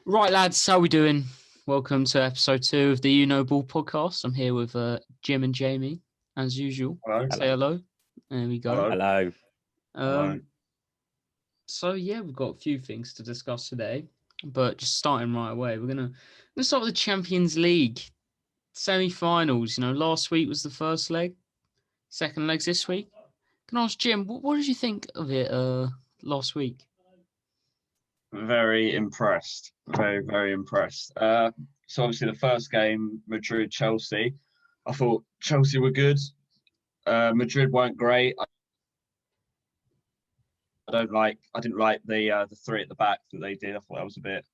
Right, lads, how we doing? Welcome to episode 2 of the You Know Ball podcast. I'm here with Jim and Jamie, as usual. Hello. Say hello. There we go. Hello. Hello. Hello. So yeah, we've got a few things to discuss today, but just starting right away, we're gonna start with the Champions League semi-finals. You know, last week was the first leg, second leg's this week. Can I ask Jim, what did you think of it last week? Very impressed. Very, very impressed. So obviously the first game, Madrid-Chelsea, I thought Chelsea were good. Madrid weren't great. I didn't like the three at the back that they did. I thought that was it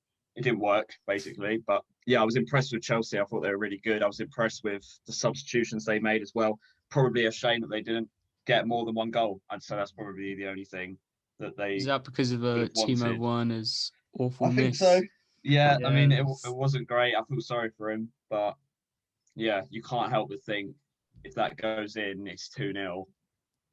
didn't work basically. But yeah, I was impressed with Chelsea. I thought they were really good. I was impressed with the substitutions they made as well. Probably a shame that they didn't get more than one goal. I'd say that's probably the only thing that they. Is that because of Timo Werner's awful miss? I think so. Yeah, Yeah. I mean, it wasn't great. I feel sorry for him, but yeah, you can't help but think if that goes in, it's 2-0.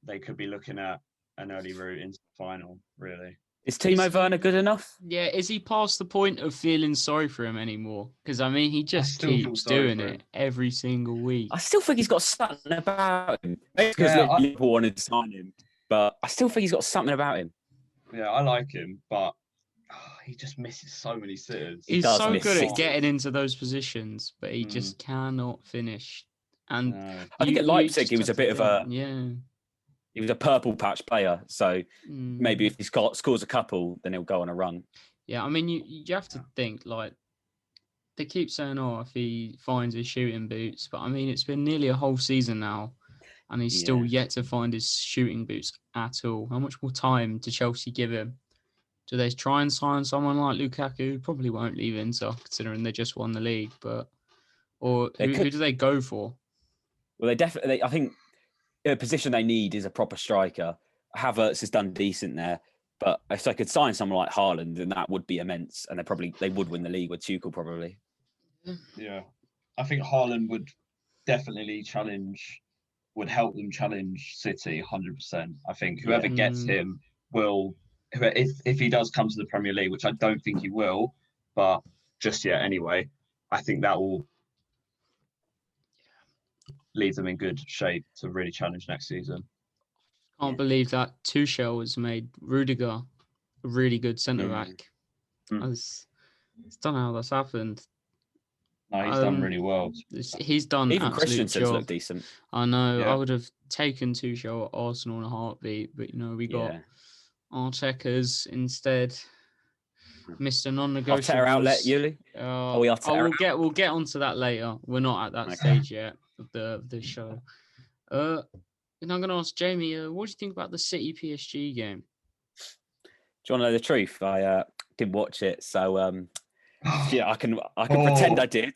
They could be looking at an early route into the final, really. Is Timo Werner good enough? Yeah, is he past the point of feeling sorry for him anymore? Because, I mean, he just keeps doing it every single week. I still think he's got something about him. Maybe because Liverpool wanted to sign him, but I still think he's got something about him. Yeah, I like him, but he just misses so many sitters. He's so good at getting into those positions, but he just cannot finish. And I think at Leipzig, he was a bit of a... Yeah. He was a purple patch player, so maybe if he scores a couple, then he'll go on a run. Yeah, I mean, you have to think, like, they keep saying, if he finds his shooting boots, but I mean, it's been nearly a whole season now, and he's still yet to find his shooting boots at all. How much more time do Chelsea give him? Do they try and sign someone like Lukaku? Probably won't leave Inter, considering they just won the league, who do they go for? Well, they definitely, I think, a position they need is a proper striker. Havertz has done decent there, but if they could sign someone like Haaland, then that would be immense, and they would win the league with Tuchel probably. Yeah, I think Haaland would definitely would help them challenge City 100%. I think whoever gets him will, if he does come to the Premier League, which I don't think he will, but just yet anyway, I think that will leave them in good shape to really challenge next season. Can't believe that Tuchel has made Rudiger a really good centre back. I don't know how that's happened. No, he's done really well. He's done even Christensen's looked decent. I know. Yeah. I would have taken Tuchel at Arsenal in a heartbeat, but we got Arteta's instead. Mr. Non-negotiable. Arteta outlet, Yuli. We'll get onto that later. We're not at that stage yet of the show. And I'm going to ask Jamie, what do you think about the City PSG game? Do you want to know the truth? I didn't watch it, so yeah, I can pretend I did.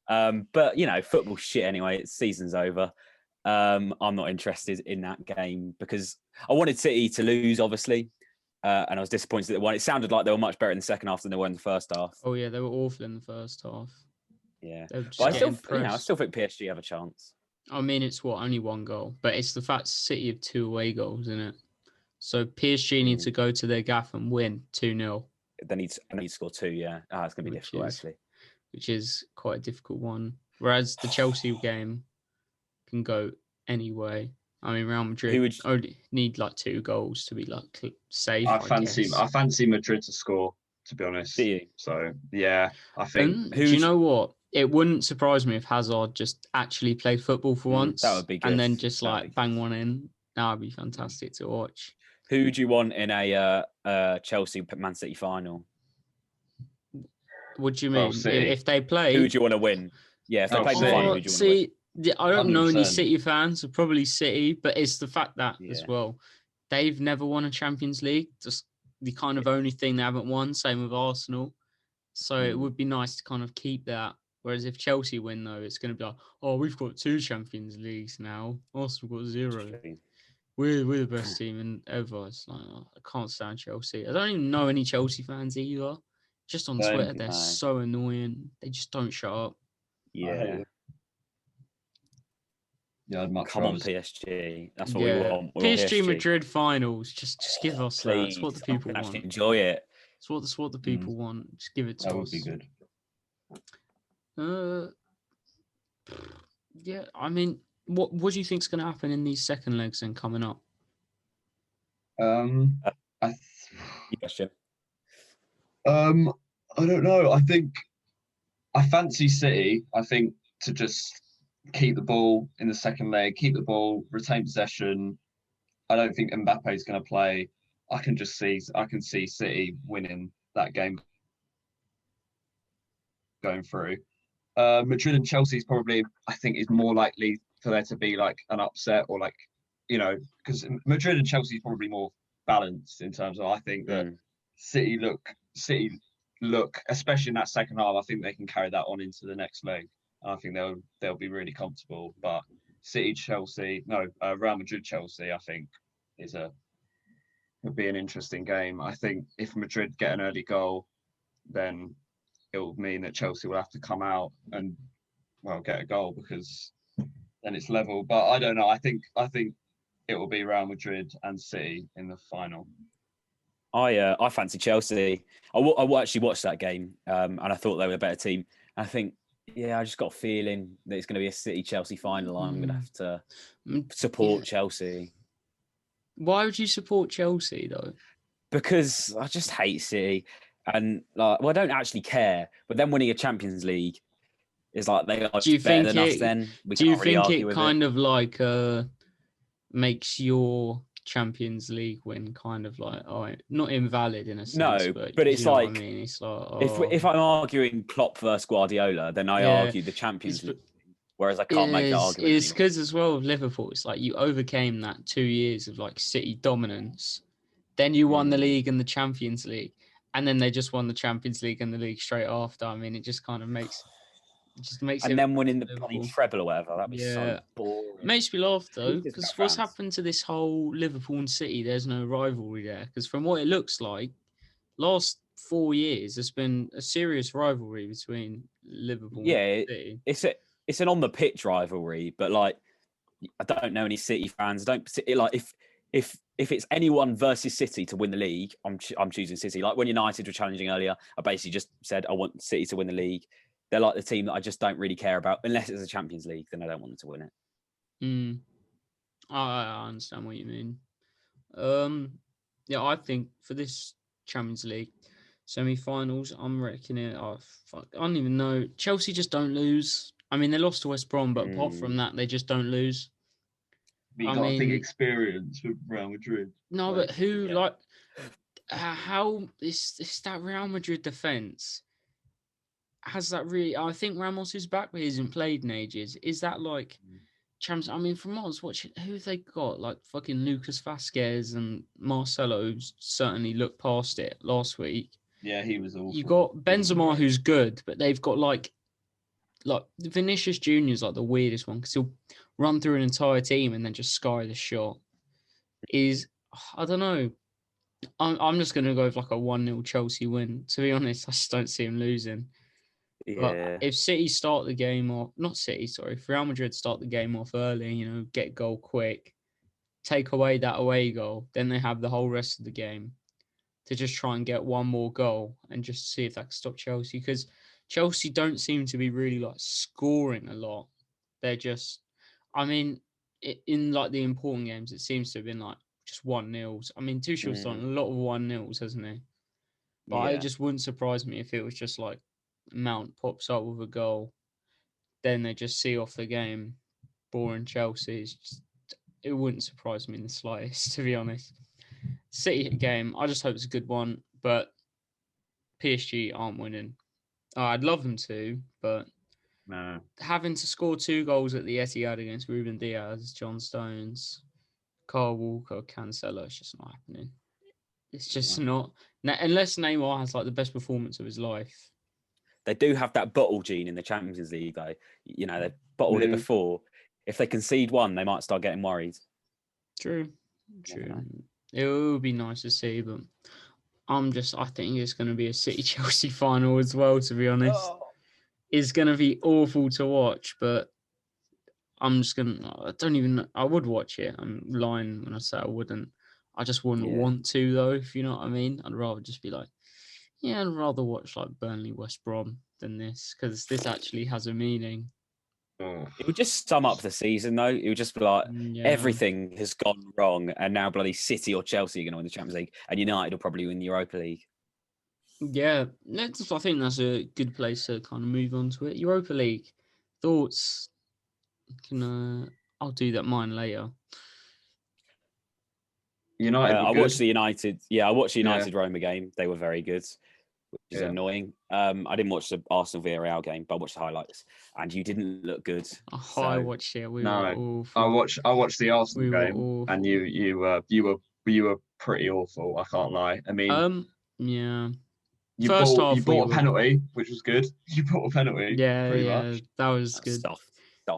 But football's shit anyway. Season's over. I'm not interested in that game because I wanted City to lose, obviously. And I was disappointed that they won. It sounded like they were much better in the second half than they were in the first half. Oh, yeah, they were awful in the first half. Yeah. But I still think PSG have a chance. I mean, it's only one goal. But it's the fact City have 2 away goals, isn't it? So PSG need to go to their gaff and win 2-0. They need to score 2, yeah. It's going to be difficult, actually. Which is quite a difficult one. Whereas the Chelsea game can go any way. I mean, Real Madrid only need 2 goals to be safe. I fancy Madrid to score, to be honest. Do you? So yeah, I think. Do you know what? It wouldn't surprise me if Hazard just actually played football for once. That would be good. And then just bang one in. That would be fantastic to watch. Who do you want in a Chelsea Man City final? What do you mean? If they play, who do you want to win? Yeah, if they play the final, who do you want to win? I don't know any City fans, so probably City, but it's the fact that as well, they've never won a Champions League. Just the kind of only thing they haven't won. Same with Arsenal. So it would be nice to kind of keep that. Whereas if Chelsea win, though, it's going to be like, we've got 2 Champions Leagues now. Arsenal got 0. We're the best team ever. It's like, I can't stand Chelsea. I don't even know any Chelsea fans either. Just on Twitter, they're so annoying. They just don't shut up. Yeah. Yeah, I'd much come on PSG. That's what we want. PSG Madrid finals. Just give us that. That's what the people want. Actually enjoy it. That's what the people want. Just give it to us. That would be good. Yeah, I mean, what do you think's going to happen in these second legs and coming up? Question. I don't know. I think I fancy City. I think to just keep the ball in the second leg, keep the ball, retain possession. I don't think Mbappe's going to play. I can see City winning that game going through. Madrid and Chelsea is probably, I think, is more likely for there to be like an upset or like, because Madrid and Chelsea is probably more balanced in terms of, I think that City look, especially in that second half, I think they can carry that on into the next leg. I think they'll be really comfortable. But Real Madrid Chelsea, I think could be an interesting game. I think if Madrid get an early goal, then it will mean that Chelsea will have to come out and get a goal, because then it's level. But I don't know. I think it will be Real Madrid and City in the final. I fancy Chelsea. I actually watched that game, and I thought they were a better team. I think, I just got a feeling that it's going to be a City-Chelsea final. I'm going to have to support Chelsea. Why would you support Chelsea, though? Because I just hate City. And, I don't actually care. But then winning a Champions League is like, they are better than us then. Do you think it kind of like makes your Champions League win kind of like, not invalid in a sense? No, but it's like, I mean? It's like, if I'm arguing Klopp versus Guardiola, then I argue the Champions League. Whereas I can't make that argument. It's because as well with Liverpool, it's like you overcame that 2 years of like City dominance. Then you won the league and the Champions League. And then they just won the Champions League and the league straight after. I mean, it just kind of makes and then winning the bloody treble or whatever. That'd be so boring. Makes me laugh though, because what's happened to this whole Liverpool and City? There's no rivalry there. Because from what it looks like, last 4 years there's been a serious rivalry between Liverpool and City. It's an on the pitch rivalry, but like I don't know any City fans. I don't like if it's anyone versus City to win the league, I'm choosing City. Like when United were challenging earlier, I basically just said I want City to win the league. They're like the team that I just don't really care about. Unless it's a Champions League, then I don't want them to win it. I understand what you mean. I think for this Champions League semi-finals, I'm reckoning it. I don't even know. Chelsea just don't lose. I mean, they lost to West Brom, but apart from that, they just don't lose. You got a big experience with Real Madrid. No, but how is that Real Madrid defense? Has that really? I think Ramos is back, but he hasn't played in ages. Is that like champs? I mean, from what I was watching, who have they got? Like fucking Lucas Vazquez and Marcelo certainly looked past it last week. Yeah, he was awful. You got Benzema, who's good, but they've got like Vinicius Junior is like the weirdest one because he'll run through an entire team and then just sky the shot. I don't know. I'm just gonna go with like a 1-0 Chelsea win. To be honest, I just don't see him losing. Yeah. But if City start the game off, if Real Madrid start the game off early, get goal quick, take away that away goal, then they have the whole rest of the game to just try and get one more goal and just see if that can stop Chelsea. Because Chelsea don't seem to be really like scoring a lot. They're just, I mean, in like the important games, it seems to have been like just 1-0. I mean, Tuchel's done a lot of 1-0s, hasn't he? But it just wouldn't surprise me if it was just like Mount pops up with a goal, then they just see off the game. Boring Chelsea. It wouldn't surprise me in the slightest, to be honest. City game, I just hope it's a good one, but PSG aren't winning. I'd love them to, but no. Having to score 2 goals at the Etihad against Ruben Diaz, John Stones, Kyle Walker, Cancelo, it's just not happening. It's just not. Unless Neymar has like the best performance of his life. They do have that bottle gene in the Champions League, though. They've bottled it before. If they concede one, they might start getting worried. True. It would be nice to see, but I think it's going to be a City-Chelsea final as well, to be honest. It's going to be awful to watch, but I would watch it. I'm lying when I say I wouldn't. I just wouldn't want to, though, if you know what I mean. I'd rather just be like, Yeah, I'd rather watch like Burnley West Brom than this, because this actually has a meaning. It would just sum up the season, though. It would just be like everything has gone wrong, and now bloody City or Chelsea are going to win the Champions League, and United will probably win the Europa League. Yeah, I think that's a good place to kind of move on to it. Europa League thoughts. I'll do that mine later. United. I watched the United. Yeah, I watched the United Roma game. They were very good, which is annoying. I didn't watch the Arsenal Villarreal game, but I watched the highlights, and you didn't look good. So, I watched it. Were awful. I watched the Arsenal game, and you were pretty awful. I can't lie. I mean, yeah. You bought a penalty, which was good. You bought a penalty. Yeah, much. That was good. Stuff.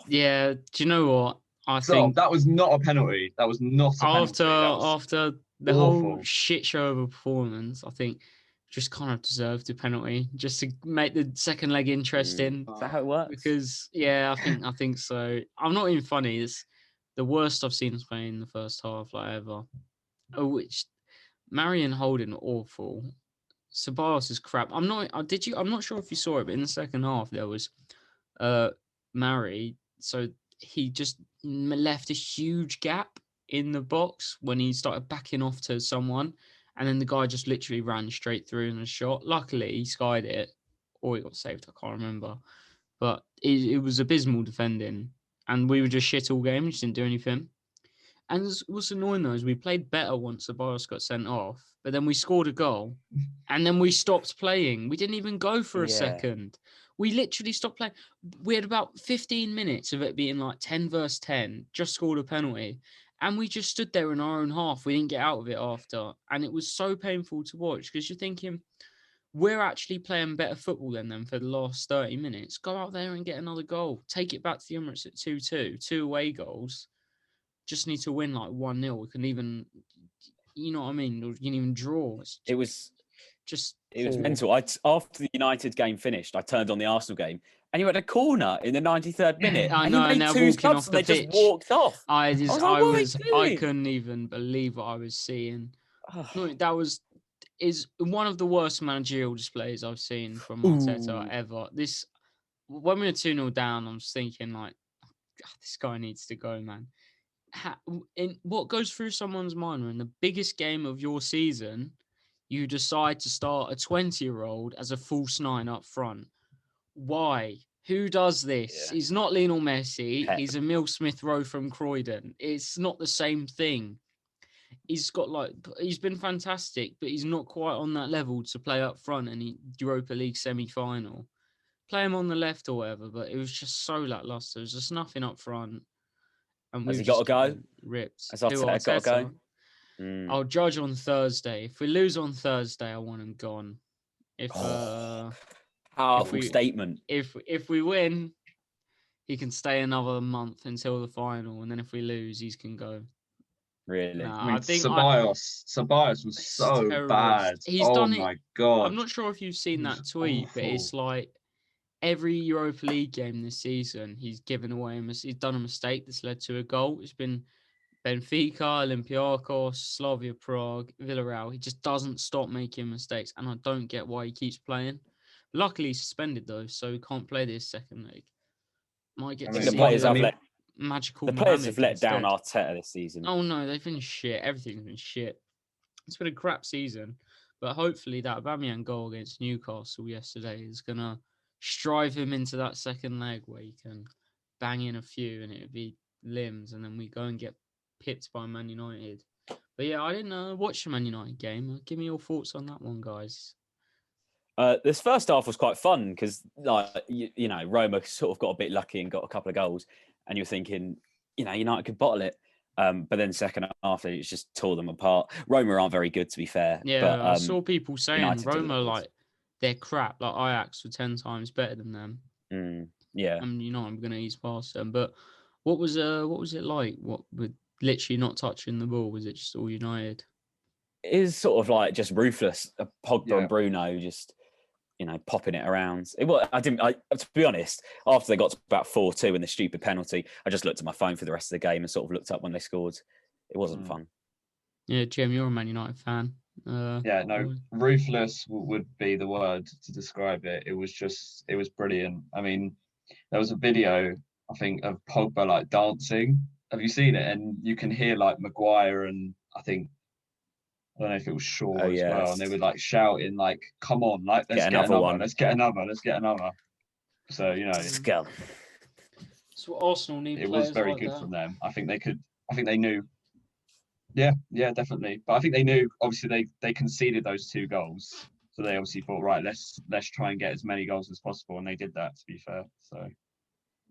Yeah. Do you know what? I think that was not a penalty. That was not a penalty. After the whole shit show of a performance, I think just kind of deserved a penalty just to make the second leg interesting. Is that how it works? Because I think so. I'm not even funny. It's the worst I've seen us play in the first half, like ever. Which Marion Holden were awful. Ceballos is crap. I'm not sure if you saw it, but in the second half there was Mari. So he just left a huge gap in the box when he started backing off to someone, and then the guy just literally ran straight through in a shot. Luckily, he skied it, or he got saved. I can't remember, but it was abysmal defending, and we were just shit all game. We just didn't do anything. And what's annoying though is we played better once Ceballos got sent off, but then we scored a goal, and then we stopped playing. We didn't even go for a second. We literally stopped playing. We had about 15 minutes of it being like 10 versus 10, just scored a penalty, and we just stood there in our own half. We didn't get out of it after, and it was so painful to watch because you're thinking, we're actually playing better football than them for the last 30 minutes. Go out there and get another goal. Take it back to the Emirates at 2-2, 2 away goals. Just need to win like 1-0. We can even, you know what I mean? We can even draw. It was mental. After the United game finished, I turned on the Arsenal game, and you had a corner in the 93rd minute. I know, and they're walking off the pitch. Just walked off. I couldn't even believe what I was seeing. That is one of the worst managerial displays I've seen from Arteta ever. When we were 2-0 down, I was thinking like, this guy needs to go, man. What goes through someone's mind when the biggest game of your season, you decide to start a 20-year-old as a false nine up front? Why? Who does this? Yeah. He's not Lionel Messi. Pep. He's Emile Smith-Rowe from Croydon. It's not the same thing. He's been fantastic, but he's not quite on that level to play up front in Europa League semi-final. Play him on the left or whatever, but it was just so lackluster. There's just nothing up front. And has he got to go? Ripped. Has Arteta got to go? I'll judge on Thursday. If we lose on Thursday, I want him gone. Powerful statement. If we win, he can stay another month until the final, and then if we lose, he can go. Really? I think Ceballos was so terrible. Bad. My God! I'm not sure if you've seen that tweet, awful. But it's like every Europa League game this season, he's given away. He's done a mistake that's led to a goal. It's been Benfica, Olympiacos, Slavia Prague, Villarreal. He just doesn't stop making mistakes, and I don't get why he keeps playing. Luckily, he's suspended though, so he can't play this second leg. Might get the players have let down Arteta this season. Oh no, they've been shit. Everything's been shit. It's been a crap season, but hopefully that Aubameyang goal against Newcastle yesterday is gonna strive him into that second leg where he can bang in a few and it would be limbs, and then we go and get pipped by Man United. But yeah, I didn't watch the Man United game. Give me your thoughts on that one, guys. This first half was quite fun because, Roma sort of got a bit lucky and got a couple of goals, and you're thinking, United could bottle it. But then second half, it just tore them apart. Roma aren't very good, to be fair. Yeah, but, I saw people saying United Roma, they're crap. Like Ajax were 10 times better than them. Yeah. And I'm going to ease past them. But what was it like? What with literally not touching the ball? Was it just all United? It was sort of like just ruthless. Pogba and Bruno just, popping it around. To be honest, after they got to about 4-2 in the stupid penalty, I just looked at my phone for the rest of the game and sort of looked up when they scored. It wasn't fun. Yeah, Jim, you're a Man United fan. Ruthless would be the word to describe it. It was brilliant. I mean, there was a video, I think, of Pogba like dancing. Have you seen it? And you can hear like Maguire and I don't know if it was Shaw as well, and they were like shouting like, "Come on, like let's get another one. Let's get another." So let's go. That's what Arsenal need. It was very good from them. I think they knew. Yeah, definitely. But I think they knew. Obviously, they conceded those 2 goals, so they obviously thought, right, let's try and get as many goals as possible, and they did that. To be fair, so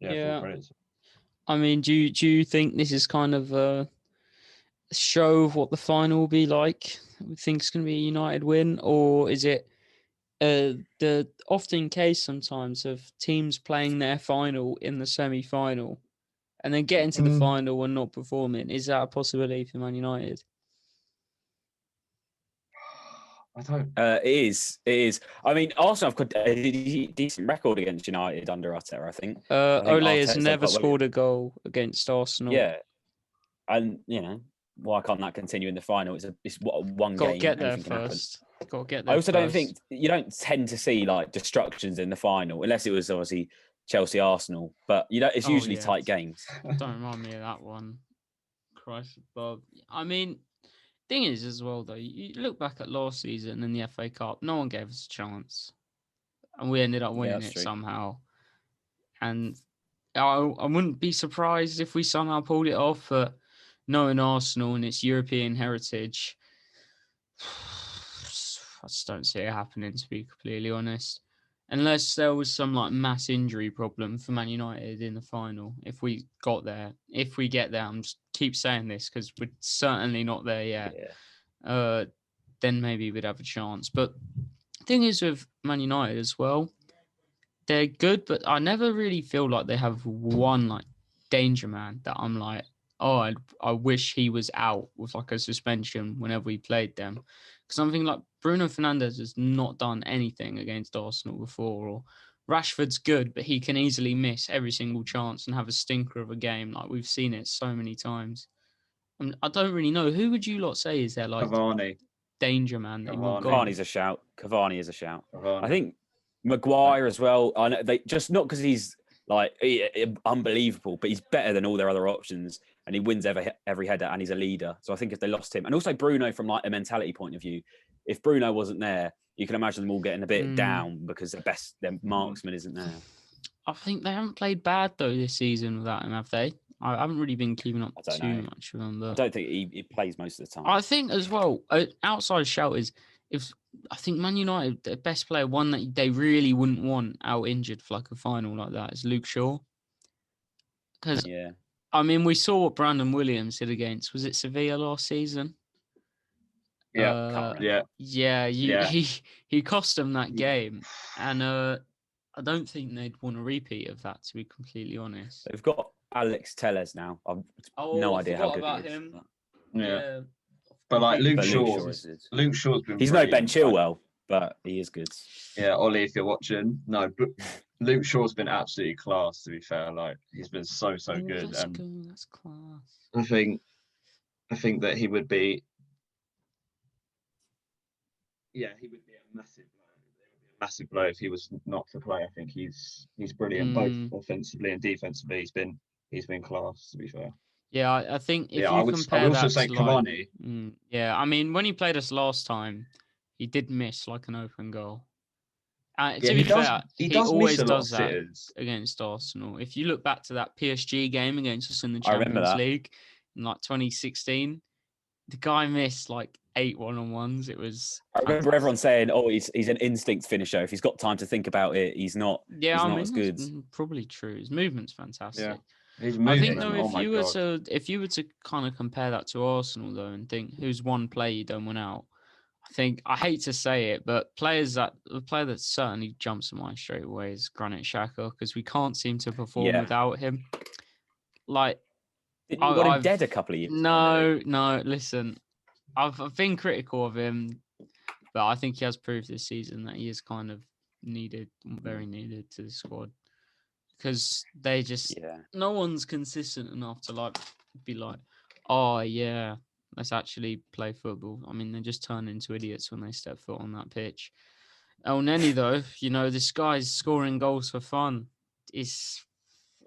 full credit. I mean, do you think this is kind of a show of what the final will be like? We think it's going to be a United win, or is it the often case sometimes of teams playing their final in the semi-final and then getting to the final and not performing? Is that a possibility for Man United? I don't. It is. I mean, Arsenal have got a decent record against United under Arteta, I think. Ole has never scored a goal against Arsenal. Yeah. And, why can't that continue in the final? It's one Got game. To get there first. Got to get there. I also don't think you don't tend to see like destructions in the final, unless it was obviously Chelsea Arsenal. But it's usually tight games. Don't remind me of that one. Christ, Bob. I mean, thing is as well though, you look back at last season in the FA Cup, no one gave us a chance, and we ended up winning it somehow. And I wouldn't be surprised if we somehow pulled it off. But knowing Arsenal and its European heritage, I just don't see it happening, to be completely honest. Unless there was some like mass injury problem for Man United in the final. If we get there, I'm just keep saying this because we're certainly not there yet. Yeah. Then maybe we'd have a chance. But the thing is with Man United as well, they're good, but I never really feel like they have one like danger man that I'm like, oh, I wish he was out with like a suspension whenever we played them. Because I'm thinking like Bruno Fernandes has not done anything against Arsenal before, or Rashford's good, but he can easily miss every single chance and have a stinker of a game. Like we've seen it so many times. I don't really know. Who would you lot say is there like Cavani danger man? Cavani's a shout. Cavani is a shout. Cavani. I think Maguire as well. I know they just not because he's like unbelievable, but he's better than all their other options, and he wins every header, and he's a leader. So I think if they lost him, and also Bruno from like a mentality point of view, if Bruno wasn't there, you can imagine them all getting a bit down because their marksman isn't there. I think they haven't played bad though this season without him, have they? I haven't really been keeping up too much with them. I don't think he plays most of the time. I think as well, outside shout is I think Man United, the best player, one that they really wouldn't want out injured for like a final like that is Luke Shaw. Because I mean, we saw what Brandon Williams did against. Was it Sevilla last season? Yeah. He cost them that game, and I don't think they'd want a repeat of that. To be completely honest, they've got Alex Telles now. I've no idea how good he is. Him. Yeah. But like Luke Shaw's been. He's no Ben Chilwell, but he is good. Yeah, Ollie, if you're watching, no, but Luke Shaw's been absolutely class. To be fair, like he's been so good, and that's class. I think that he would be. Yeah, he would be a massive blow. It would be a massive blow if he was not to play. I think he's brilliant both offensively and defensively. He's been class. To be fair. Yeah, I think if you compare I would also say Cavani. I mean, when he played us last time, he did miss like an open goal. To be fair, he always does that against Arsenal. If you look back to that PSG game against us in the Champions League in like 2016, the guy missed like 8 one-on-ones. It was. I remember everyone saying, "Oh, he's an instinct finisher. If he's got time to think about it, he's not. Yeah, he's not as good." That's probably true. His movement's fantastic. Yeah. I think though, if you were to kind of compare that to Arsenal though, and think who's one player you don't want out, I hate to say it, but the player that certainly jumps to mind straight away is Granit Xhaka, because we can't seem to perform without him. Like, didn't you got him dead a couple of years ago? No. Listen, I've been critical of him, but I think he has proved this season that he is kind of very needed to the squad. Because they just no one's consistent enough to like be like, oh yeah, Let's actually play football. I mean, they just turn into idiots when they step foot on that pitch. El Neni, though, this guy's scoring goals for fun.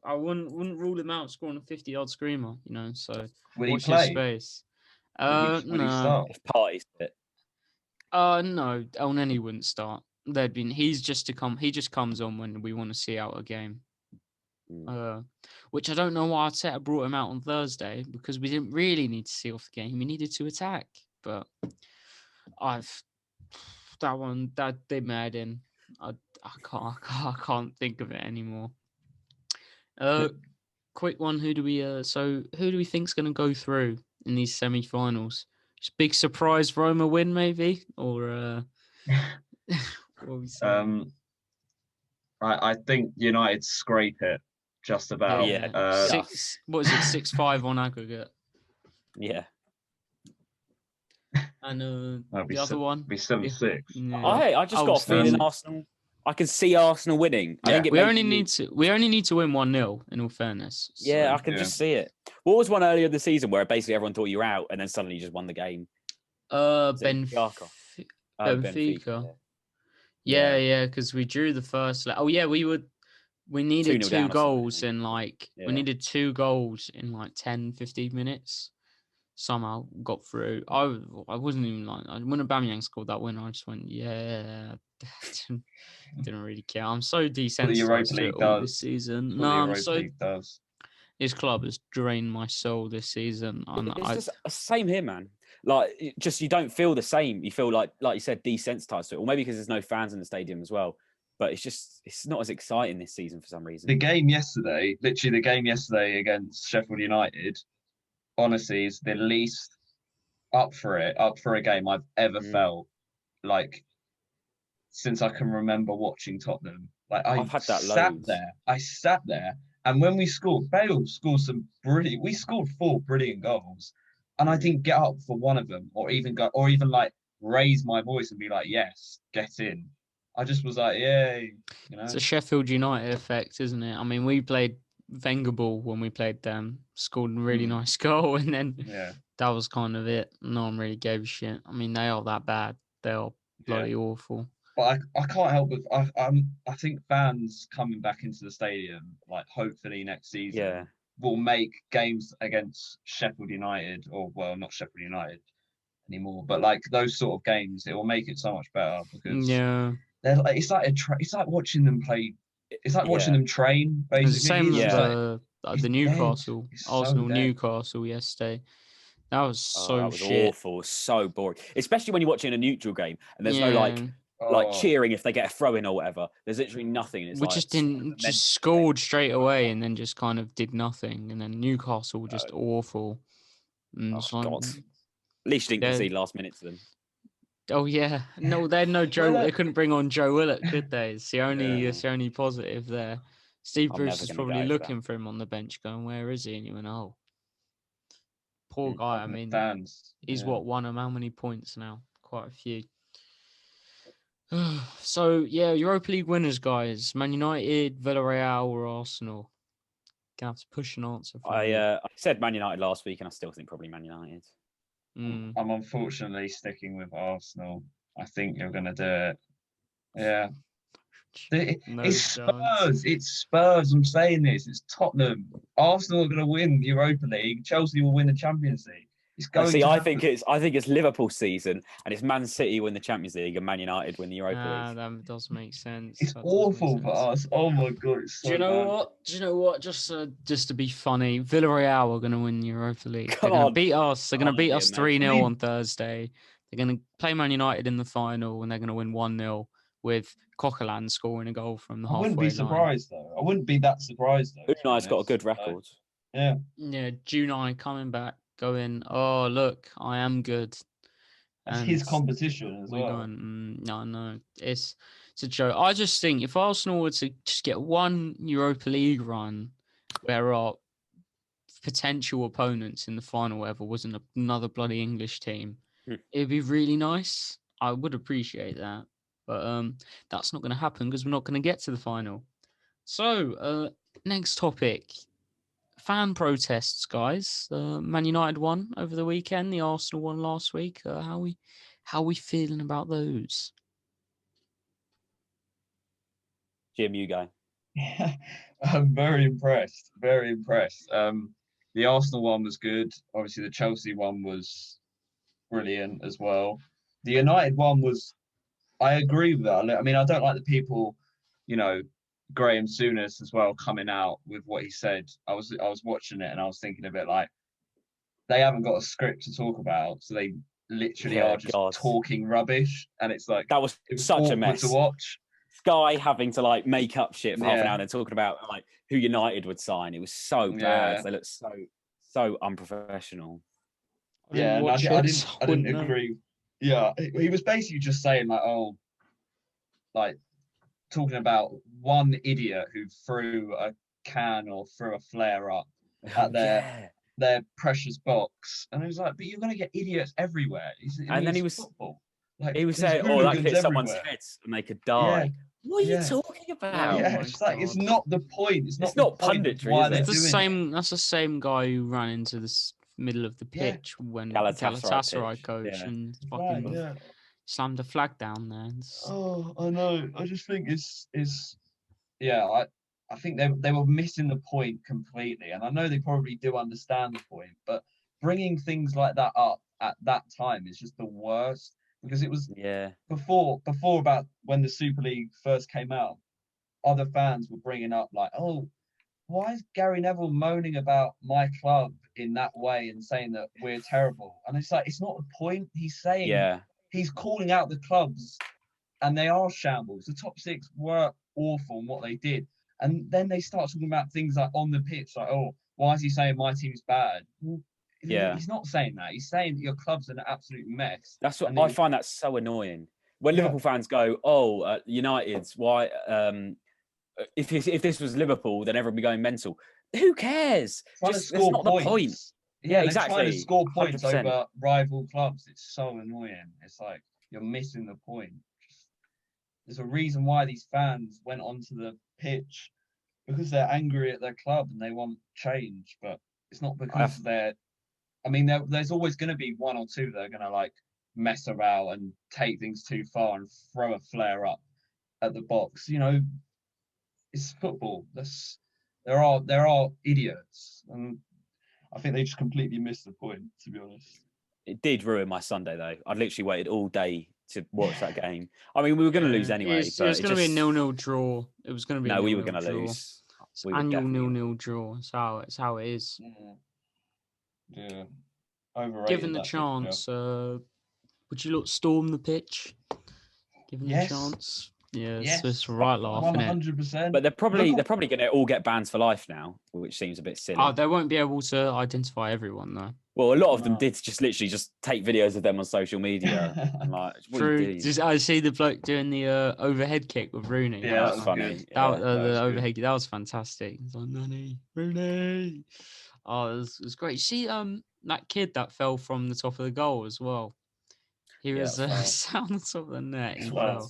I wouldn't rule him out scoring a 50-yard screamer, so Will he watch his play? space. Will he No. start? If Partey's fit. No, El Neni wouldn't start. He just comes on when we want to see out a game. Which I don't know why Arteta brought him out on Thursday, because we didn't really need to see off the game. We needed to attack, but that they made in. I can't think of it anymore. Quick one. Who do we think's going to go through in these semi-finals? Just big surprise Roma win, maybe, or what are we saying? I think United scrape it just about. Yeah. What is it? 6-5 on aggregate. Yeah. And the other one be 7-6. Yeah. I just got a feeling Arsenal. I can see Arsenal winning. Yeah. I think we only need to win 1-0. In all fairness. Yeah, I can just see it. What was one earlier this season where basically everyone thought you were out and then suddenly you just won the game? Benfica. Yeah, because we drew the first. We needed 2 goals in we needed 2 goals in 10, 15 minutes. Somehow got through. I wasn't even when Aubameyang scored that winner, I just went, yeah. Didn't really care. I'm so desensitized to it all this season. His club has drained my soul this season. It's just the same here, man. You don't feel the same. You feel like you said, desensitized to it, or maybe because there's no fans in the stadium as well. But it's not as exciting this season for some reason. The game yesterday against Sheffield United, honestly, is the least up for a game I've ever felt since I can remember watching Tottenham. I've had that I sat there, and when we scored, Bale scored we scored 4 brilliant goals, and I didn't get up for one of them, or even raise my voice and be like, yes, get in. I just was like, yay. It's a Sheffield United effect, isn't it? I mean, we played Wenger ball when we played them, scored a really nice goal, and then that was kind of it. No one really gave a shit. I mean, they are that bad. They are bloody awful. But I can't help but I think fans coming back into the stadium, hopefully next season, will make games against Sheffield United, not Sheffield United anymore, but those sort of games, it will make it so much better, because it's like watching them play. It's like watching them train, basically. It's the same as the Newcastle, Arsenal Newcastle yesterday. That was awful, so boring. Especially when you're watching a neutral game and there's no cheering if they get a throw in or whatever. There's literally nothing. We just scored straight away and then just kind of did nothing. And then Newcastle were just awful. God. At least you didn't concede last minute to them. Oh yeah, no, they had no Joe. They couldn't bring on Joe Willock, could they? It's the only positive there. Steve Bruce is probably looking for him on the bench, going, "Where is he?" And he went, "Oh, poor guy." I mean, he's won him how many points now? Quite a few. So Europa League winners, guys: Man United, Villarreal, or Arsenal. Gonna have to push an answer. I said Man United last week, and I still think probably Man United. I'm unfortunately sticking with Arsenal. I think you're going to do it. Yeah. It's Spurs. It's Spurs. I'm saying this. It's Tottenham. Arsenal are going to win the Europa League. Chelsea will win the Champions League. I think it's Liverpool's season, and it's Man City win the Champions League and Man United win the Europa League. That does make sense. It's awful for us. Oh my god! It's so Do you know what? Just to be funny, Villarreal are going to win the Europa League. They're going to beat us. They're going to beat us 3-0 on Thursday. They're going to play Man United in the final, and they're going to win 1-0 with Coquelin scoring a goal from the halfway line. I wouldn't be surprised though. I wouldn't be that surprised though. Unai's got a good record. Yeah. Yeah, Unai coming back. Going, oh look, I am good. It's his competition as well. Going, no, it's a joke. I just think if Arsenal were to just get one Europa League run, where our potential opponents in the final ever wasn't another bloody English team, it'd be really nice. I would appreciate that, but that's not going to happen because we're not going to get to the final. So, next topic. fan protests, guys. The Man United won over the weekend. The Arsenal won last week. How we feeling about those? Jim, you go. Yeah, I'm very impressed. Very impressed. The Arsenal one was good. Obviously, the Chelsea one was brilliant as well. The United one was. I agree with that. I mean, I don't like the people, Graham Souness as well coming out with what he said. I was watching it and I was thinking a bit like they haven't got a script to talk about, so they literally are just talking rubbish, and it's like that was such a mess to watch. Sky having to like make up shit for half an hour and talking about like who United would sign. It was so bad. They looked so unprofessional. Yeah, and I didn't agree. Yeah, he was basically just saying like talking about one idiot who threw a can or threw a flare up at their precious box, and he was like, "But you're going to get idiots everywhere." Then he was football. Like, he was saying, "Oh, that could hit someone's heads and they could die." Yeah. What are you talking about? Yeah, it's like it's not the point. It's not punditry. Why it's the same. That's the same guy who ran into the middle of the pitch when Galatasaray coach and fucking slammed a flag down there. Oh, I know. I just think I think they were missing the point completely, and I know they probably do understand the point, but bringing things like that up at that time is just the worst, because it was before about when the Super League first came out. Other fans were bringing up like, "Oh, why is Gary Neville moaning about my club in that way and saying that we're terrible?" And it's like, it's not the point. He's saying he's calling out the clubs, and they are shambles. The top six were awful in what they did. And then they start talking about things like on the pitch, like, "Oh, why is he saying my team's bad?" Well, he's not saying that. He's saying that your club's an absolute mess. That's what I find that so annoying. When Liverpool fans go, "Oh, United's why?" If this was Liverpool, then everyone would be going mental. Who cares? That's not the point. Yeah, exactly. Trying to score points 100%. Over rival clubs. It's so annoying. It's like you're missing the point. There's a reason why these fans went onto the pitch, because they're angry at their club and they want change. But it's not because they're. I mean, there's always going to be one or two that are going to like mess around and take things too far and throw a flare up at the box. It's football. There are idiots, and I think they just completely missed the point, to be honest. It did ruin my Sunday, though. I'd literally waited all day to watch that game. I mean, we were going to lose anyway. It was going to be a 0-0 draw. It was going to be we were going to lose. It's annual 0-0 draw. It's how it is. Yeah. Overrated. Given the chance, would you storm the pitch? Given the chance. Yeah, it's right laugh, 100%. But they're probably going to all get bans for life now, which seems a bit silly. Oh, they won't be able to identify everyone though. Well, a lot of them did just literally just take videos of them on social media and like. I see the bloke doing the overhead kick with Rooney. Yeah, that was funny. The overhead kick, that was fantastic. It's like Rooney. Oh, it was great. You see, that kid that fell from the top of the goal as well. He was on the top of the net. He fell.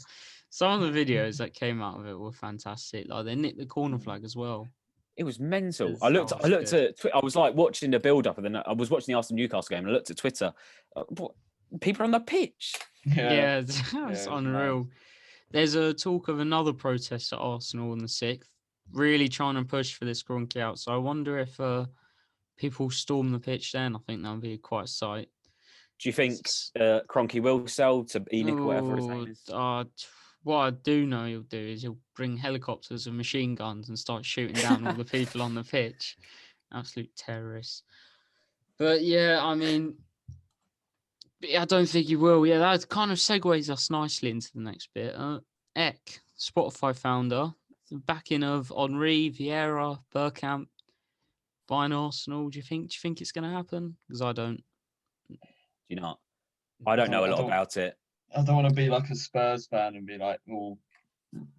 Some of the videos that came out of it were fantastic. Like they nicked the corner flag as well. It was mental. I looked at Twitter. I was like watching the build up, and then I was watching the Arsenal Newcastle game, and I looked at Twitter. People are on the pitch. Yeah, it's unreal. There's a talk of another protest at Arsenal on the 6th, really trying to push for this Kroenke out. So I wonder if people storm the pitch then. I think that would be quite a sight. Do you think Kroenke will sell to ENIC or whatever his name is? What I do know he'll do is he'll bring helicopters and machine guns and start shooting down all the people on the pitch. Absolute terrorists. But yeah, I mean, I don't think he will. Yeah, that kind of segues us nicely into the next bit. Eck, Spotify founder, the backing of Henry, Vieira, Bergkamp, buying Arsenal. Do you think it's going to happen? Because I don't. Do you not? I don't know a lot about it. I don't want to be like a Spurs fan and be like all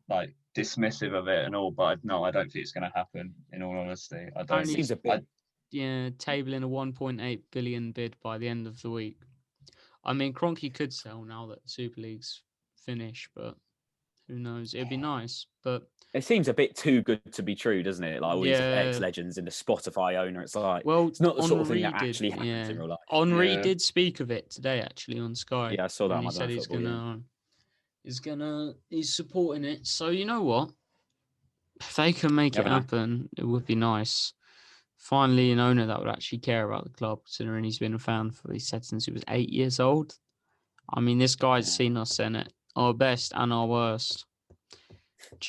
like dismissive of it and all, but no, I don't think it's going to happen. In all honesty, I don't. Seems a bit. Tabling a 1.8 billion bid by the end of the week. I mean, Kroenke could sell now that the Super League's finished, but Who knows? It'd be nice, but it seems a bit too good to be true, doesn't it? Like all these yeah. ex-legends in the Spotify owner. It's like, Well, it's not the sort of thing Henri that actually happens in real life. Henri did speak of it today, actually, on Sky. Yeah, I saw that. And he said he's supporting it. So you know what? If they can make it happen, it would be nice. Finally, an owner that would actually care about the club, considering he's been a fan he said since he was 8 years old. I mean, this guy's seen us in it, our best and our worst.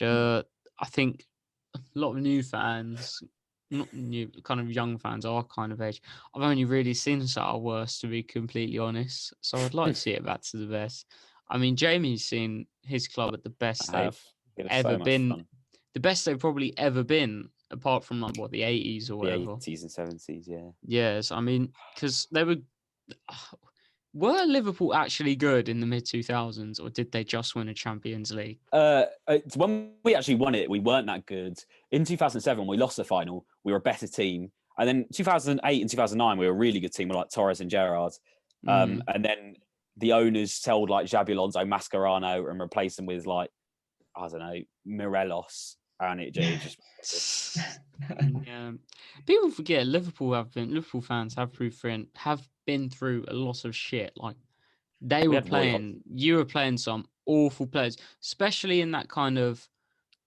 I think a lot of new fans, not new, kind of young fans, our kind of age, I've only really seen us at our worst, to be completely honest. So I'd like to see it back to the best. I mean, Jamie's seen his club at the best they've ever been. The best they've probably ever been, apart from like the 80s or whatever. The 80s and 70s, yeah. Yes, I mean, because they were Liverpool actually good in the mid 2000s, or did they just win a Champions League? When we actually won it, we weren't that good. In 2007, we lost the final. We were a better team, and then 2008 and 2009, we were a really good team with like Torres and Gerrard. And then the owners sold like Xabi Alonso, Mascherano, and replaced them with like, I don't know, Morelos. And it just people forget Liverpool fans have been through a lot of shit. Like you were playing some awful players, especially in that kind of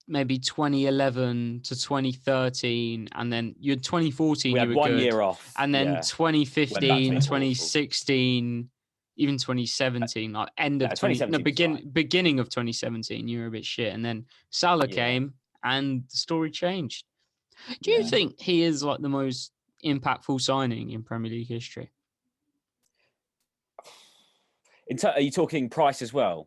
maybe 2011 to 2013, and then you had 2014. We had 1 year off, and then 2015, 2016. Even 2017, like end of beginning of 2017, you were a bit shit, and then Salah came, and the story changed. Do you think he is like the most impactful signing in Premier League history? Are you talking price as well?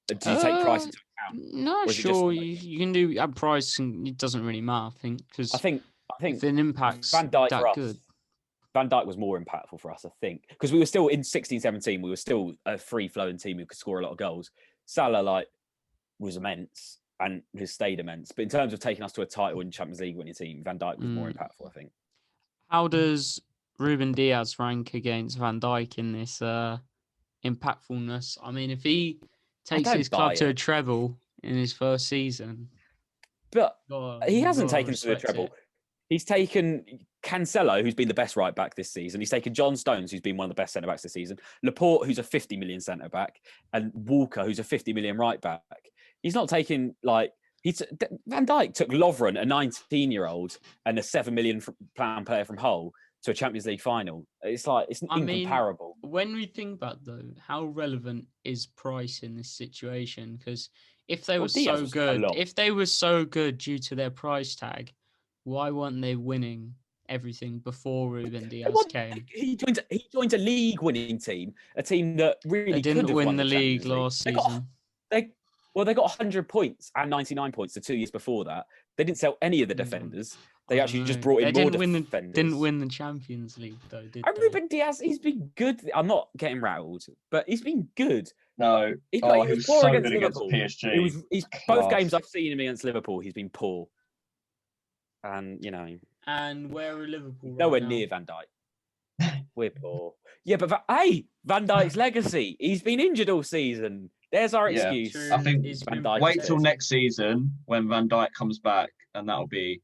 Do you take price into account? No, sure. You can do at price, and it doesn't really matter. I think if an impact's Van Dijk that for us, good. Van Dijk was more impactful for us, I think, because we were still in 16-17. We were still a free-flowing team who could score a lot of goals. Salah was immense and has stayed immense, but in terms of taking us to a title in Champions League winning team, Van Dijk was more impactful, I think. How does Ruben Diaz rank against Van Dijk in this impactfulness? I mean, if he takes his club to a treble in his first season, but he hasn't taken to the treble. He's taken Cancelo, who's been the best right back this season. He's taken John Stones, who's been one of the best centre backs this season. Laporte, who's a 50 million centre back, and Walker, who's a 50 million right back. He's not taking Van Dijk took Lovren, a 19-year-old, and a £7 million pound player from Hull to a Champions League final. It's incomparable. When we think about though, how relevant is price in this situation? Because if they were so good due to their price tag, why weren't they winning everything before Ruben Diaz came? He joined a league-winning team, a team that really didn't win the league last season. They got 100 points and 99 points the 2 years before that. They didn't sell any of the defenders. They actually just brought in more defenders. Didn't win the Champions League though, did they? Ruben Diaz, he's been good. I'm not getting rattled, but he's been good. No, he was poor so against Liverpool. PSG. Both games I've seen him against Liverpool, he's been poor. And and where are Liverpool? Nowhere near Van Dijk. We're poor. Yeah, but Van Dijk's legacy. He's been injured all season. There's our excuse. I think Van Dijk wait till next season when Van Dijk comes back, and that'll be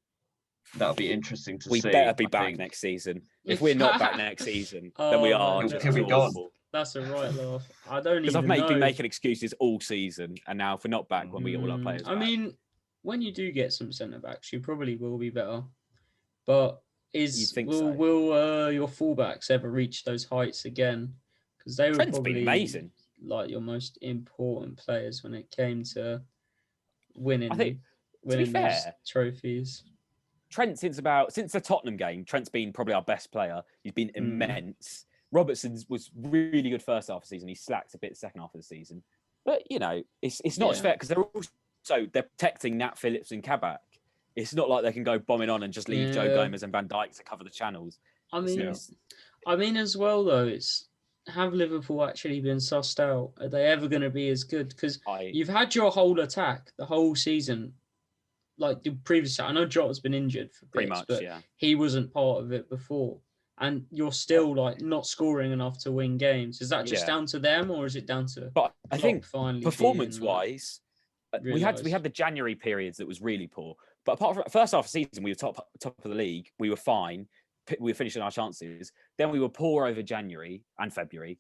interesting to see. We better be back next season. If we're not back next season, then we are. He'll be gone. That's a right laugh. I don't even know. Because I've been making excuses all season, and now if we're not back when we get all our players back. I mean, when you do get some centre backs, you probably will be better. But will your fullbacks ever reach those heights again? Because they were Trent's probably been amazing. Like your most important players when it came to winning. I think, winning those trophies. Trent, since the Tottenham game, Trent's been probably our best player. He's been immense. Robertson was really good first half of the season. He slacked a bit second half of the season. But it's not as fair because they're protecting Nat Phillips and Kabak. It's not like they can go bombing on and just leave Joe Gomez and Van Dijk to cover the channels. I mean, as well though, have Liverpool actually been sussed out? Are they ever going to be as good? Because you've had your whole attack the whole season. Like the previous, I know Jota's been injured for pretty much, but he wasn't part of it before, and you're still not scoring enough to win games. Is that just down to them, or is it down to? But I think performance-wise, we had the January periods that was really poor. But apart from first half of the season, we were top of the league. We were fine. We were finishing our chances. Then we were poor over January and February.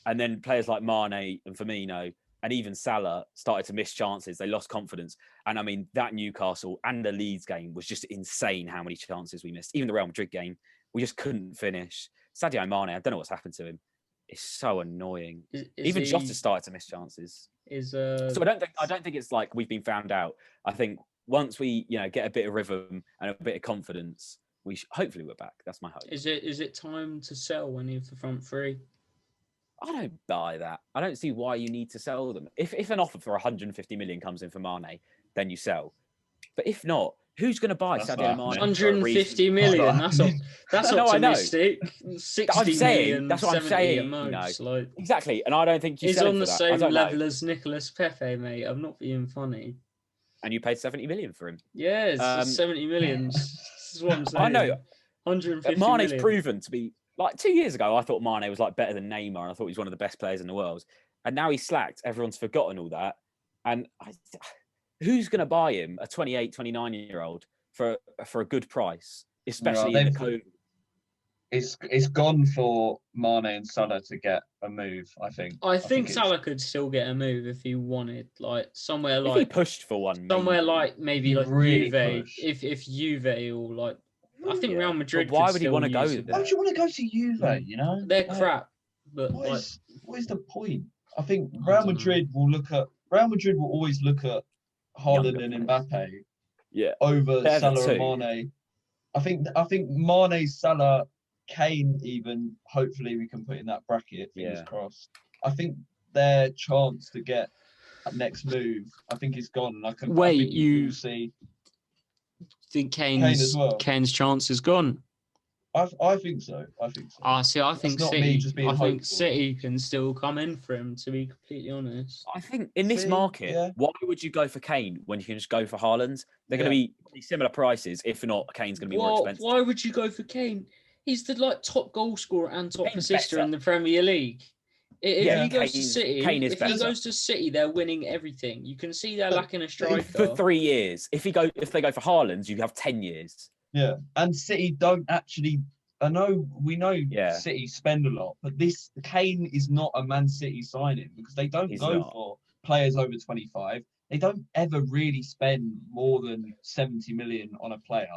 And then players like Mane and Firmino and even Salah started to miss chances. They lost confidence. And I mean, that Newcastle and the Leeds game was just insane how many chances we missed. Even the Real Madrid game, we just couldn't finish. Sadio Mane, I don't know what's happened to him. It's so annoying. Even Jota started to miss chances. So I don't think it's like we've been found out. I think once we, get a bit of rhythm and a bit of confidence, hopefully we're back. That's my hope. Is it time to sell any of the front three? I don't buy that. I don't see why you need to sell them. If an offer for 150 million comes in for Mane, then you sell. But if not, who's going to buy Sadio Mane? 150 million. That's optimistic. 60 million. That's what I'm saying. Most, exactly. And I don't think he's on the same level as Nicolas Pepe, mate. I'm not being funny. And you paid 70 million for him. Yeah, 70 million. This is what I'm saying. I know. 150 Mane's million. proven to be. Like 2 years ago, I thought Mane was like better than Neymar, and I thought he was one of the best players in the world. And now he's slacked. Everyone's forgotten all that. And who's going to buy him, a 28, 29-year-old, for a good price, especially in the COVID? It's gone for Mane and Salah to get a move, I think. I think Salah could still get a move if he wanted, like somewhere like. If he pushed for one. Somewhere maybe like really Juve. If Juve or like. I think Real Madrid. But why would he want to go there? Why would you want to go to Juve? They're crap. But what is the point? I think Real Madrid will always look at Haaland and Mbappe. Yeah. Over Salah and Mane. I think Mane, Salah, Kane. Even hopefully we can put in that bracket. Fingers crossed. I think their chance to get that next move, I think is gone. And I think you see. Think Kane's chance is gone. I think so. I think City can still come in for him, to be completely honest. I think in this market, why would you go for Kane when you can just go for Haaland? They're going to be similar prices. If not, Kane's going to be more expensive. Why would you go for Kane? He's the top goal scorer and top assister in the Premier League. If he goes to City, they're winning everything. You can see they're lacking a striker for 3 years. If they go for Haaland, you have 10 years. Yeah, and City don't actually. We know City spend a lot, but Kane is not a Man City signing because they don't for players over 25. They don't ever really spend more than 70 million on a player.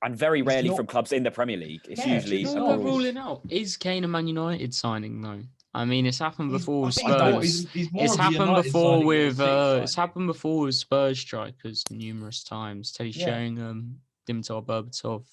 And very rarely from clubs in the Premier League. It's usually. We're ruling out. Is Kane a Man United signing though? I mean, it's happened before with Spurs. It's happened before with Spurs strikers numerous times. Teddy Sheringham, Dimitar Berbatov.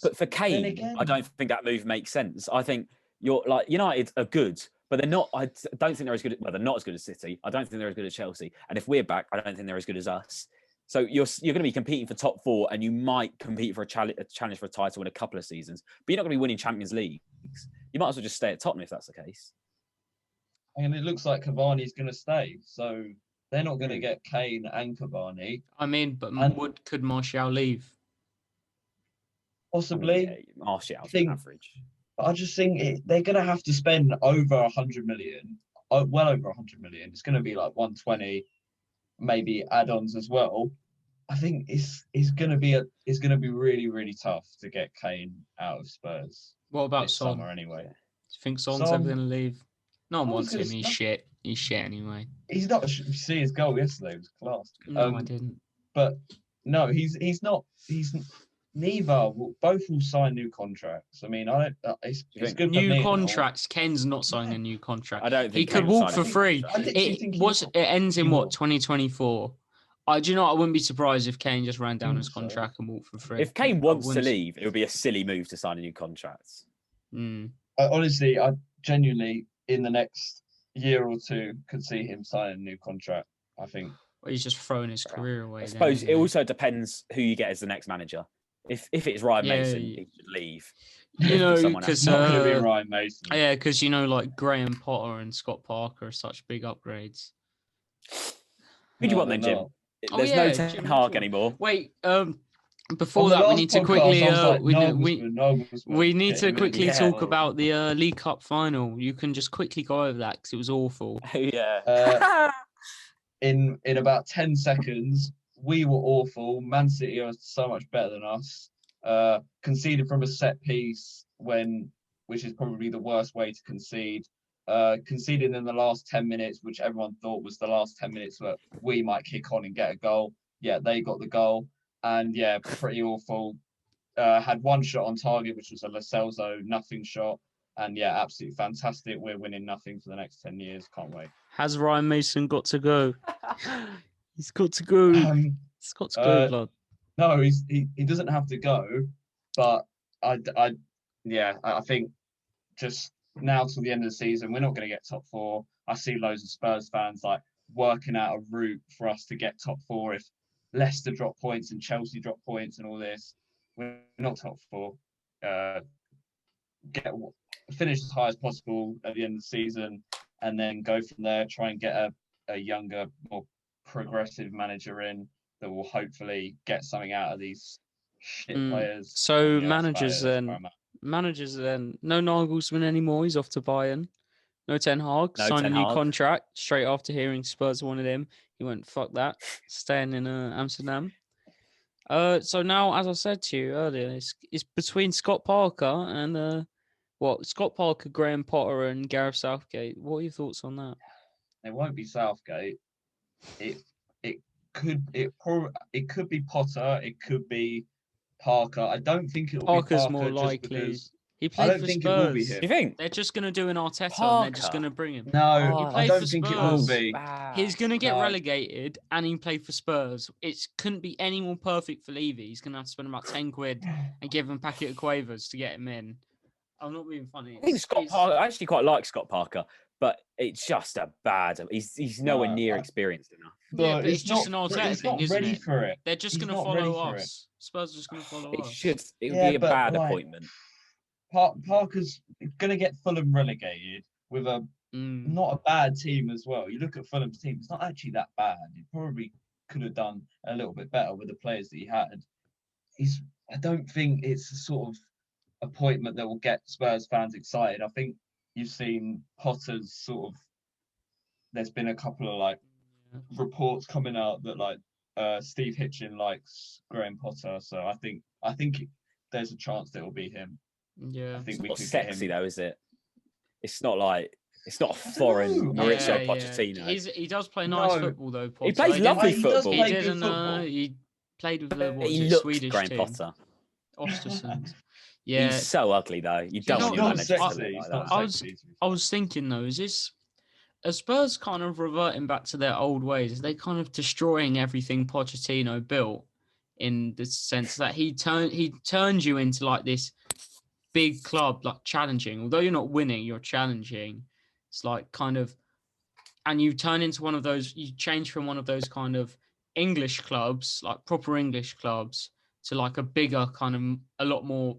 But for Kane, I don't think that move makes sense. I think United are good, but they're not. I don't think they're as good. Well, they're not as good as City. I don't think they're as good as Chelsea. And if we're back, I don't think they're as good as us. So you're going to be competing for top four, and you might compete for a challenge for a title in a couple of seasons. But you're not going to be winning Champions Leagues. You might as well just stay at Tottenham if that's the case. And it looks like Cavani's going to stay, so they're not going to get Kane and Cavani. I mean, but could Martial leave? Possibly. Martial's average. I just think they're going to have to spend over 100 million, well over 100 million. It's going to be like 120, maybe add-ons as well. I think it's going to be really, really tough to get Kane out of Spurs. What about Son? Summer anyway. Do you think Son's ever going to leave? No one wants him. He's shit. He's shit anyway. He's not. You see his goal yesterday was class. No, I didn't. But no, he's not. He's neither. Both will sign new contracts. I mean, I don't. It's good. New contracts. Ken's not signing a new contract. I don't think he could walk for free. It ends in what 2024. Do you know what? I wouldn't be surprised if Kane just ran down his contract and walked for free. If Kane wants to leave, it would be a silly move to sign a new contract. Honestly, I genuinely, in the next year or two, could see him sign a new contract. I think. Well, he's just throwing his career away. I suppose it also depends who you get as the next manager. If it's Ryan Mason, he should leave. Because not going to be Ryan Mason. Yeah, because like Graham Potter and Scott Parker are such big upgrades. Who do you want then, Jim? There's no Ten Hag anymore. Wait, before that, we need to quickly we need to quickly talk about the League Cup final. You can just quickly go over that because it was awful. Yeah. in about 10 seconds, we were awful. Man City are so much better than us. Conceded from a set piece which is probably the worst way to concede. Conceded in the last 10 minutes, which everyone thought was the last 10 minutes where we might kick on and get a goal. Yeah, they got the goal. And yeah, pretty awful. Had one shot on target, which was a Lo Celso nothing shot. And yeah, absolutely fantastic. We're winning nothing for the next 10 years. Can't wait. Has Ryan Mason got to go? He's got to go. He's got to go, blood. No, he doesn't have to go. But I think just now till the end of the season, we're not going to get top 4. I see loads of Spurs fans like working out a route for us to get top 4 if Leicester drop points and Chelsea drop points and all this. We're not top 4. Finish as high as possible at the end of the season, and then go from there. Try and get a younger, more progressive manager in that will hopefully get something out of these shit players. So yeah, managers then, no Nagelsmann anymore. He's off to Bayern. No Ten Hag, signed a new contract straight after hearing Spurs wanted him. He went, fuck that, staying in Amsterdam. So now, as I said to you earlier, it's between Scott Parker and Scott Parker, Graham Potter, and Gareth Southgate. What are your thoughts on that? It won't be Southgate. It could be Potter. It could be Parker. I don't think it'll be Parker. More likely. He I played don't for think Spurs. it will be him. You think? They're just going to do an Arteta Parker. and they're just going to bring him. No, I don't think it will be. He's going to get relegated and he played for Spurs. It couldn't be any more perfect for Levy. He's going to have to spend about 10 quid and give him a packet of quavers to get him in. I'm not being funny. I think Scott Parker, I actually quite like Scott Parker, but it's just a bad. He's nowhere near experienced enough. Yeah, but it's just an Arteta thing, isn't it? For it. They're just going to follow us. Spurs are just going to follow us. It would be a bad appointment. Parker's going to get Fulham relegated with a not a bad team as well. You look at Fulham's team; it's not actually that bad. He probably could have done a little bit better with the players that he had. I don't think it's a sort of appointment that will get Spurs fans excited. I think you've seen Potter's sort of. There's been a couple of reports coming out that Steve Hitchen likes Graham Potter, so I think there's a chance that it will be him. Yeah, I think it's not sexy though, is it? It's not a foreign Mauricio Pochettino. He does play nice football though. Potter. He plays lovely football. He played with the Swedish Graham team. Potter. Ostersund. Yeah, he's so ugly though. You don't want your manager to look like that. I was thinking though, is this are Spurs kind of reverting back to their old ways? Are they kind of destroying everything Pochettino built in the sense that he turned you into like this big club, like challenging. Although you're not winning, you're challenging. It's like kind of, and you turn into one of those. You change from one of those kind of English clubs, like proper English clubs, to like a bigger kind of a lot more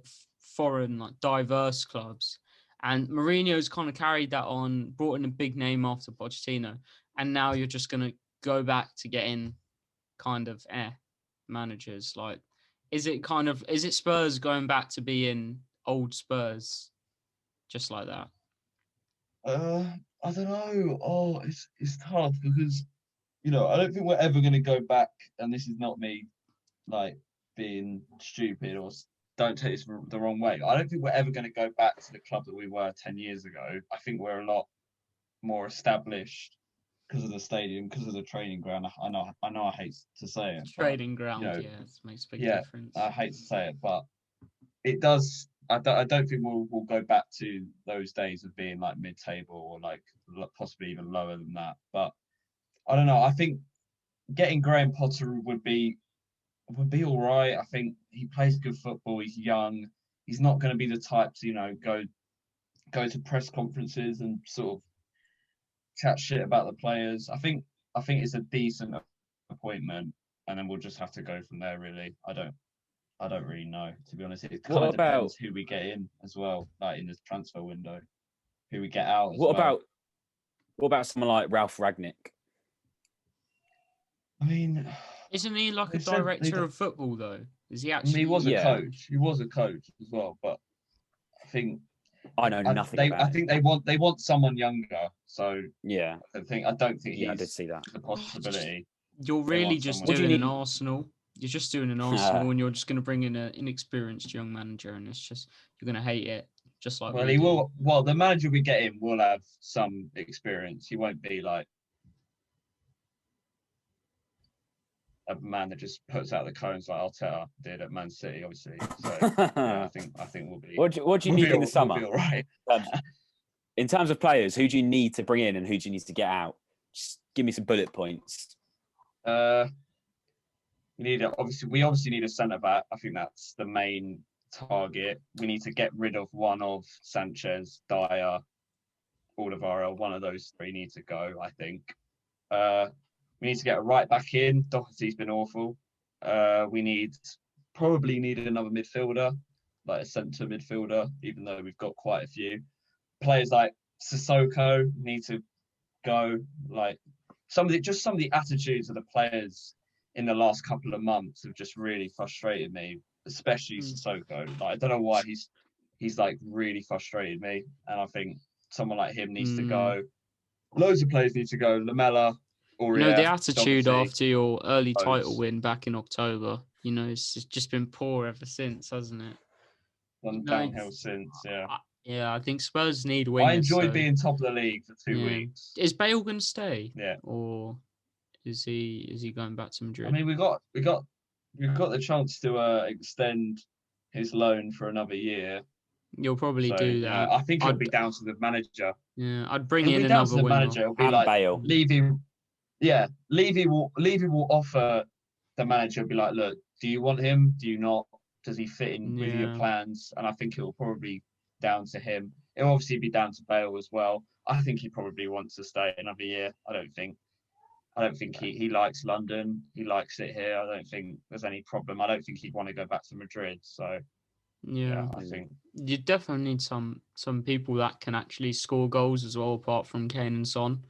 foreign, like diverse clubs. And Mourinho's kind of carried that on, brought in a big name after Pochettino, and now you're just going to go back to getting kind of managers. Like, is it Spurs going back to being old Spurs, just like that? I don't know. Oh, it's tough because I don't think we're ever going to go back. And this is not me, like being stupid or don't take this the wrong way. I don't think we're ever going to go back to the club that we were 10 years ago. I think we're a lot more established because of the stadium, because of the training ground. I know. I hate to say it. Training ground, it makes a big difference. I hate to say it, but it does. I don't think we'll go back to those days of being like mid-table or like possibly even lower than that. But I don't know. I think getting Graham Potter would be all right. I think he plays good football. He's young. He's not going to be the type to go to press conferences and sort of chat shit about the players. I think it's a decent appointment, and then we'll just have to go from there. Really, I don't really know, to be honest. It kind of depends who we get in as well, like in this transfer window, who we get out. What about someone like Ralf Rangnick? I mean, isn't he like a director of football though? Is he actually? He was a coach. He was a coach as well, but I think I know nothing about I think they want someone younger, So yeah, I don't think I did see that. the possibility. You're really just doing an Arsenal. You're just doing an Arsenal, and you're just going to bring in an inexperienced young manager, and it's just you're going to hate it, just like. Well, he will. Well, the manager we get in will have some experience. He won't be like a man that just puts out the cones like Arteta did at Man City, obviously. So yeah, I think we'll be. What do you need in the summer? We'll be all right. In terms of players, who do you need to bring in and who do you need to get out? Just give me some bullet points. We obviously need a centre back. I think that's the main target. We need to get rid of one of Sanchez, Dyer, Alderweireld. One of those three need to go, I think. We need to get a right back in. Doherty's been awful. We probably need another midfielder, like a centre midfielder, even though we've got quite a few. Players like Sissoko need to go. Like some of the attitudes of the players in the last couple of months have just really frustrated me, especially Sissoko. Like I don't know why he's like really frustrated me, and I think someone like him needs to go. Loads of players need to go. Lamela. The attitude after your early title win back in October, it's just been poor ever since, hasn't it? Gone downhill since, yeah. I think Spurs need wingers. I enjoyed being top of the league for 2 weeks. Is Bale going to stay? Yeah. Or is he going back to Madrid? I mean, we've got the chance to extend his loan for another year. You'll probably do that. I think it'll be down to the manager. Yeah, I'd bring in another the winner. Manager. It'll be like Bale. Levy will offer the manager, be like, look, do you want him? Do you not? Does he fit in with your plans? And I think it will probably down to him. It'll obviously be down to Bale as well. I think he probably wants to stay another year. I don't think he likes London. He likes it here. I don't think there's any problem. I don't think he'd want to go back to Madrid. So yeah, I think you definitely need some people that can actually score goals as well, apart from Kane and Son.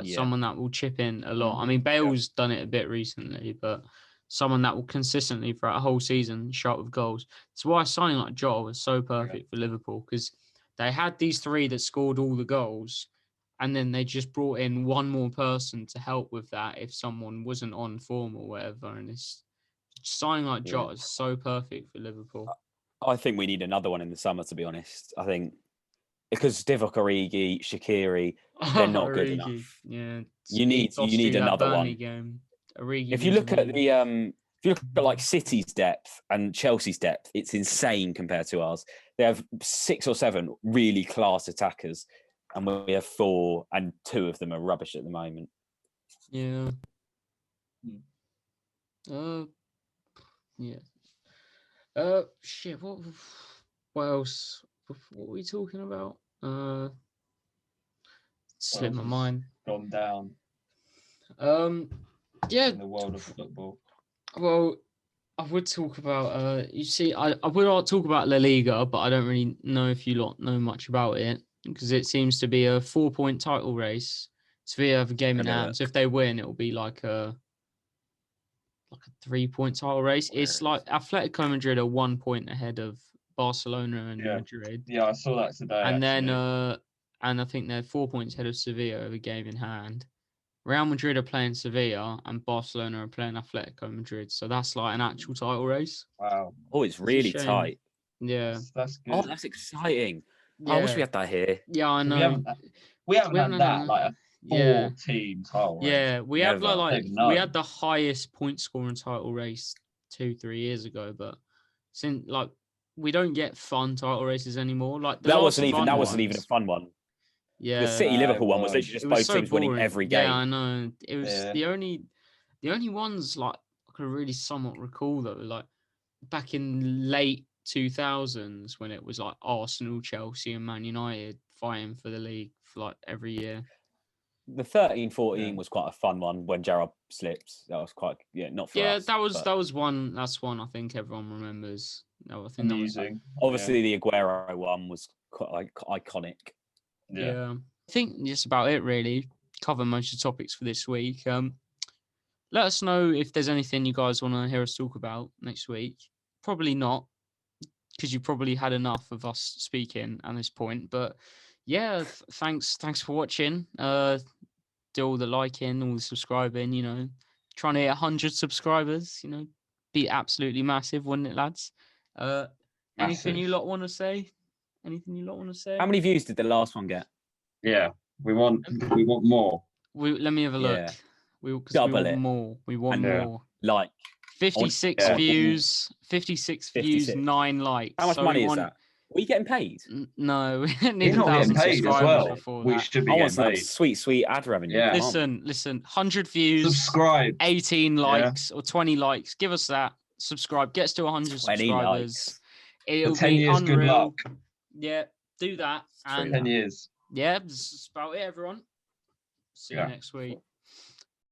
Someone that will chip in a lot. I mean, Bale's done it a bit recently, but someone that will consistently throughout a whole season show up with goals. That's why signing like Jota was so perfect for Liverpool, because they had these three that scored all the goals, and then they just brought in one more person to help with that if someone wasn't on form or whatever. And it's signing like Jota is so perfect for Liverpool. I think we need another one in the summer, to be honest. I think because Divock Origi, Shaqiri, they're not good enough. Yeah, you need another one. Game. If you look at like City's depth and Chelsea's depth, it's insane compared to ours. They have 6 or 7 really class attackers, and we have 4, and 2 of them are rubbish at the moment. Yeah. Shit. What else? What were we talking about? Slipped my mind. Gone down. Yeah. In the world of football. Well, I would talk about. You see, I would talk about La Liga, but I don't really know if you lot know much about it, because it seems to be a 4-point title race. Sevilla have a game in hand, so if they win, it will be like a 3-point title race. It's like Atletico Madrid are 1 point ahead of Barcelona and Madrid. Yeah, I saw that today. And then, and I think they're 4 points ahead of Sevilla with a game in hand. Real Madrid are playing Sevilla and Barcelona are playing Atletico Madrid. So that's like an actual title race. Wow. Oh, it's really tight. Yeah. That's good. Oh, that's exciting. Yeah. I wish we had that here. Yeah, I know. We haven't had that, like a 4-team title race. Yeah, we had we had the highest point scoring title race 2-3 years ago, but since we don't get fun title races anymore. Like that wasn't even a fun one. Yeah, the City Liverpool one was literally just both teams winning every game. Yeah, I know. It was the only ones like I could really somewhat recall though, like back in late 2000s when it was like Arsenal, Chelsea, and Man United fighting for the league for like every year. The 13-14 was quite a fun one when Gerrard slipped. That was quite not for us. Yeah, that was one. That's one I think everyone remembers. No, I think amusing. Obviously, the Aguero one was quite iconic. Yeah, I think that's about it. Really, cover most of the topics for this week. Let us know if there's anything you guys want to hear us talk about next week. Probably not, because you probably had enough of us speaking at this point. But yeah, thanks for watching. Do all the liking, all the subscribing. Trying to hit 100 subscribers. Be absolutely massive, wouldn't it, lads? Anything you lot want to say? Anything you lot want to say? How many views did the last one get? Yeah, we want more. Let me have a look. Yeah. We Double want it. more. We want Yeah. more. Like 56 views. 56 views. 9 likes. How much money is that? Are you getting paid? No, we need We're not 1,000 getting paid as subscribers well. before We that. should be I want getting some paid. sweet ad revenue. Yeah. Come on. Listen. 100 views. Subscribe. 18 likes or 20 likes. Give us that. Subscribe. Gets to 100 subscribers. Likes. It'll For 10 be years, unreal. good luck. Yeah, do that. True. And 10 years. yeah, that's about it, everyone. See you next week.